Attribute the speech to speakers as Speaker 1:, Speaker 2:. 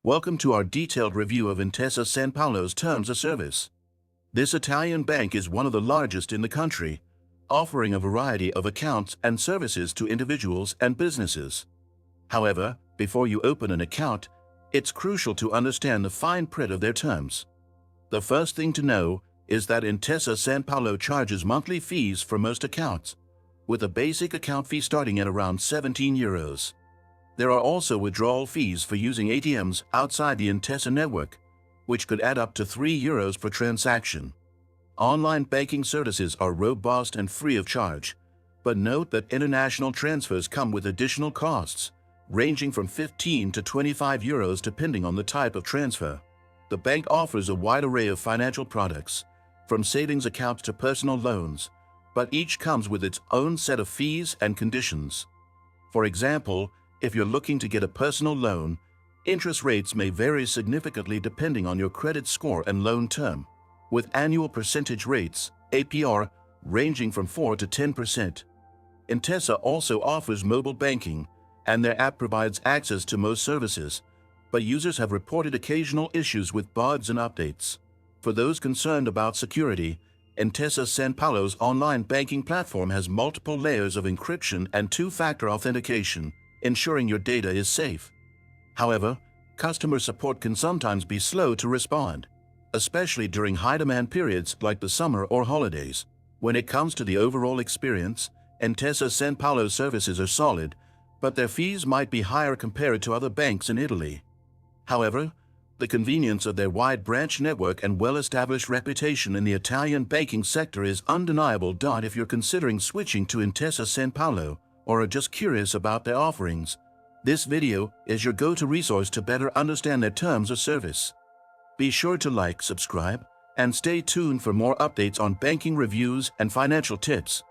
Speaker 1: Welcome to our detailed review of Intesa Sanpaolo's terms of service. This Italian bank is one of the largest in the country, offering a variety of accounts and services to individuals and businesses. However, before you open an account, it's crucial to understand the fine print of their terms. The first thing to know is that Intesa Sanpaolo charges monthly fees for most accounts, with a basic account fee starting at around €17. There are also withdrawal fees for using ATMs outside the Intesa network, which could add up to €3 per transaction. Online banking services are robust and free of charge, but note that international transfers come with additional costs, ranging from €15 to €25 depending on the type of transfer. The bank offers a wide array of financial products, from savings accounts to personal loans, but each comes with its own set of fees and conditions. For example, if you're looking to get a personal loan, interest rates may vary significantly depending on your credit score and loan term, with annual percentage rates, APR, ranging from 4 to 10%. Intesa also offers mobile banking, and their app provides access to most services, but users have reported occasional issues with bugs and updates. For those concerned about security, Intesa Sanpaolo's online banking platform has multiple layers of encryption and two-factor authentication, ensuring your data is safe. However, customer support can sometimes be slow to respond, especially during high-demand periods like the summer or holidays. When it comes to the overall experience, Intesa Sanpaolo's services are solid, but their fees might be higher compared to other banks in Italy. However, the convenience of their wide branch network and well-established reputation in the Italian banking sector is undeniable. If you're considering switching to Intesa Sanpaolo, or are just curious about their offerings, this video is your go-to resource to better understand their terms of service. Be sure to like, subscribe, and stay tuned for more updates on banking reviews and financial tips.